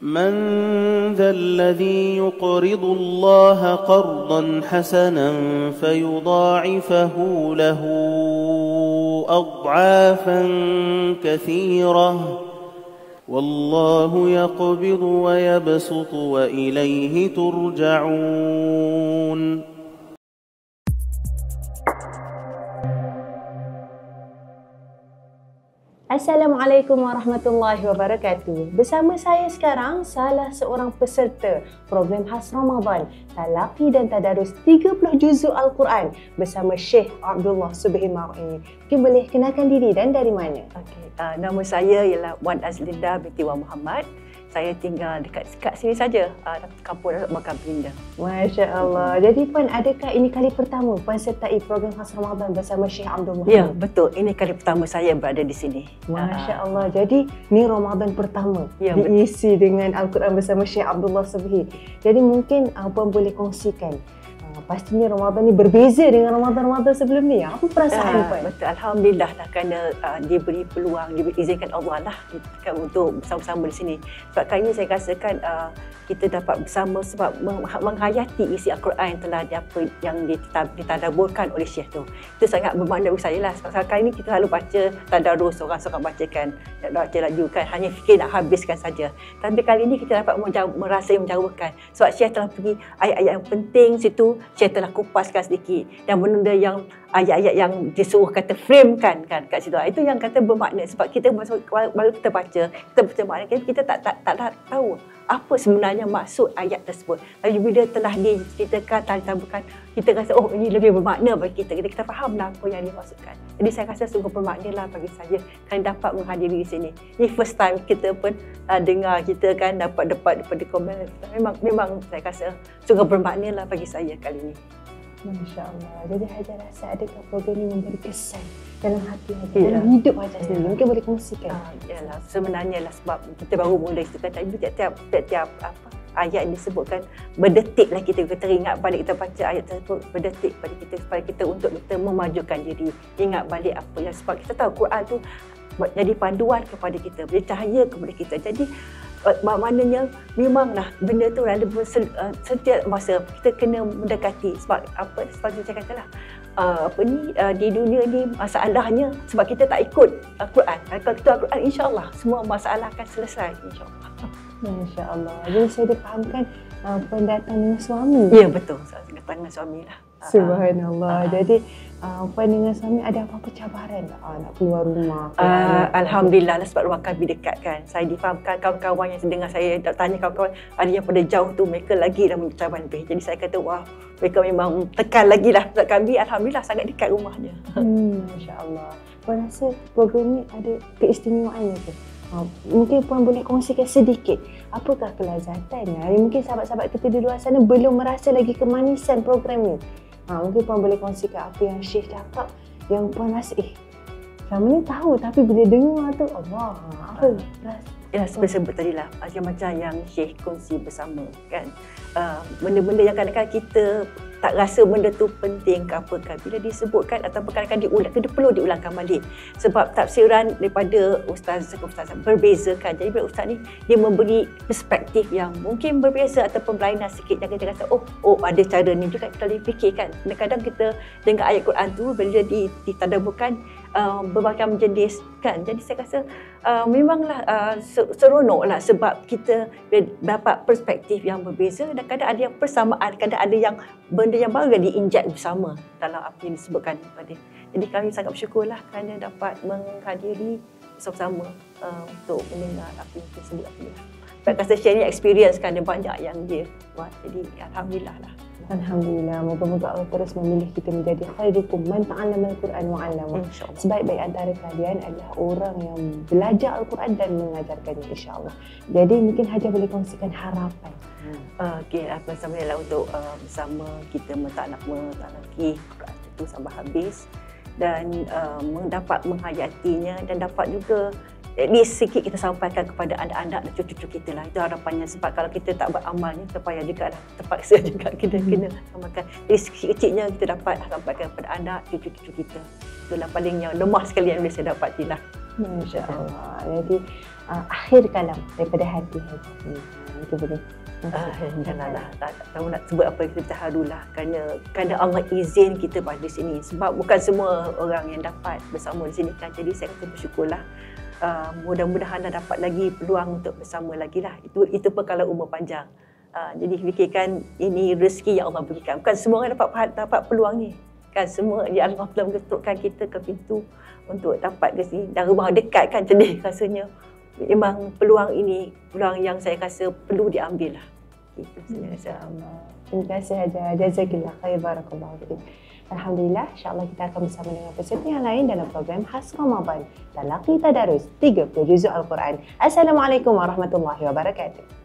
من ذا الذي يقرض الله قرضا حسنا فيضاعفه له أضعافا كثيرة والله يقبض ويبسط وإليه ترجعون. Assalamualaikum warahmatullahi wabarakatuh. Bersama saya sekarang salah seorang peserta program khas Ramadan Talaqi dan Tadarus 30 juzuk Al-Quran bersama Syekh Abdullah Subhi Mar'i. Mungkin boleh kenalkan diri dan dari mana? Okey, nama saya ialah Wan Azlinda binti Wan Muhammad. Saya tinggal dekat sini saja, kampung Makam Pindah. Masya Allah. Jadi Puan, adakah ini kali pertama Puan sertai program khas Ramadan bersama Syekh Abdul Muhammad? Ya, betul. Ini kali pertama saya berada di sini. Masya Allah. Jadi ni Ramadan pertama diisi dengan Al-Quran bersama Syekh Abdullah Subhi. Jadi mungkin Puan boleh kongsikan, pastinya Ramadan ni berbeza dengan Ramadan-Ramadan sebelum ni. Apa perasaan Puan? Betul. Alhamdulillah lah, kerana diberi peluang, diizinkan Allah lah untuk bersama-sama di sini. Sebab kali ini saya rasakan kita dapat bersama sebab menghayati isi Al-Quran yang telah ditadaburkan oleh Syekh tu. Itu sangat bermakna bagi saya lah. Sebab kali ini kita selalu baca tadarus, orang-orang bacakan, baca laju kan, hanya fikir nak habiskan saja. Tapi kali ini kita dapat merasa menjauhkan. Sebab Syekh telah pergi ayat-ayat yang penting situ, Syekh telah kupaskan sedikit. Dan benda yang ayat-ayat yang disuruh kata framekan kan kat situ. Itu yang kata bermakna. Sebab kita baru kita baca makna, kita tak tahu apa sebenarnya maksud ayat tersebut. Tapi bila telah diceritakan, ditambahkan, kita rasa oh ini lebih bermakna bagi kita. Kita fahamlah apa yang dimaksudkan. Jadi saya rasa sungguh bermakna lah bagi saya kan dapat menghadiri di sini. Ini first time kita pun dengar, kita kan dapat daripada komen. Memang saya rasa sungguh bermakna lah bagi saya kali ini. Masya Allah. Jadi Hajar rasa adakah program ini memberi kesan dalam hati Hajar, dalam hidup Hajar sendiri? Mungkin boleh kongsikan. Yalah, sebenarnya lah sebab kita baru mula itu kan. Tapi tiap ayat yang disebutkan berdetik lah kita teringat balik, kita baca ayat tersebut berdetik pada kita supaya kita untuk kita memajukan diri, ingat balik apa yang, sebab kita tahu Quran tu jadi panduan kepada kita, beri cahaya kepada kita. Jadi maknanya memanglah benda tu relevan setiap masa kita kena mendekati. Sebab apa, seperti saya katalah di dunia ni masalahnya sebab kita tak ikut Al-Quran. Kalau kita Al-Quran, insya-Allah semua masalah akan selesai, insya-Allah. Masya-Allah. Jadi saya difahamkan Puan datang dengan suami. Ya, betul. Saya datang dengan suami lah. Subhanallah. Jadi Puan dengan suami ada apa-apa cabaran tak nak keluar rumah? Alhamdulillah lah, sebab rumah kami dekat kan. Saya difahamkan kawan-kawan yang dengar saya tanya, kawan-kawan ada yang pada jauh tu, mereka lagi dah mencabar lebih. Jadi saya kata wah, mereka memang tekan lagi lah. Sebab kami alhamdulillah sangat dekat rumahnya. Masya-Allah. Puan rasa program ni ada keistimewaannya ke? Mungkin Puan boleh kongsikan sedikit apakah kelazatan? Mungkin sahabat-sahabat kita di luar sana belum merasa lagi kemanisan program ni. Mungkin Puan boleh kongsikan apa yang Syekh cakap yang Puan rasa selama ni tahu tapi bila dengar tu Allah, apa rasa? Ya, seperti sebut tadi lah, macam yang Syekh kongsi bersama kan. Benda-benda yang kadang-kadang kita tak rasa benda tu penting ke apa kan, bila disebutkan atau kadang-kadang kita perlu diulangkan balik. Sebab tafsiran daripada ustaz berbeza kan. Jadi bila ustaz ni dia memberi perspektif yang mungkin berbeza ataupun berlainan sikit, yang kita rasa oh ada cara ni juga kita boleh fikirkan. Kadang-kadang kita dengar ayat Quran tu bila ditadaburkan berbagai jenis kan. Jadi saya rasa memanglah seronoklah sebab kita dapat perspektif yang berbeza dan kadang ada yang persamaan, kadang ada yang benda yang baru yang diinjak bersama dalam apa yang disebutkan tadi. Jadi kami sangat bersyukurlah kerana dapat menghadiri bersama-sama untuk mendengar apa yang disebut tadi. Sebab rasa sharing experience kan, ada banyak yang dia buat. Jadi alhamdulillah lah. Alhamdulillah, moga-moga Allah terus memilih kita menjadi khairukum man ta'allama al-Quran wa 'allama. Sebaik-baik antara kalian adalah orang yang belajar Al-Quran dan mengajarkannya, insya-Allah. Jadi mungkin Hajar boleh kongsikan harapan. Okey, apa sebenarnya untuk bersama kita mentalaki Quran itu sampai habis dan dapat menghayatinya dan dapat juga at least sikit kita sampaikan kepada anak-anak dan cucu-cucu kita lah. Itu harapannya, sebab kalau kita tak beramalnya terpayah juga lah, terpaksa juga kita kena sampaikan. Jadi sikit-sikitnya kita dapat sampaikan kepada anak, cucu-cucu kita. Itulah paling yang lemah sekali yang boleh saya dapati lah. Masya Allah. Jadi akhir kalam daripada hati Haji. Itu boleh. Janganlah, tak tahu nak sebut apa, kita terharulah kerana Allah izin kita pada sini, sebab bukan semua orang yang dapat bersama di sini kan. Jadi saya kata bersyukurlah. Mudah-mudahan anda dapat lagi peluang untuk bersama lagi lah. Itu pun kalau umur panjang. Jadi fikirkan ini rezeki yang Allah berikan. Bukan semua orang dapat peluang ni. Kan semua yang Allah telah mengetukkan kita ke pintu untuk dapat ke sini. Dan rumah dekat kan, sedih rasanya. Memang peluang ini peluang yang saya rasa perlu diambil lah. Itu saya rasa. Terima kasih Haja. Jazakillah khair, barakallahu fiik. Alhamdulillah, insya-Allah kita akan bersama dengan peserta yang lain dalam program khas Ramadan Talaqi Tadarus 30 juzuk Al-Quran. Assalamualaikum warahmatullahi wabarakatuh.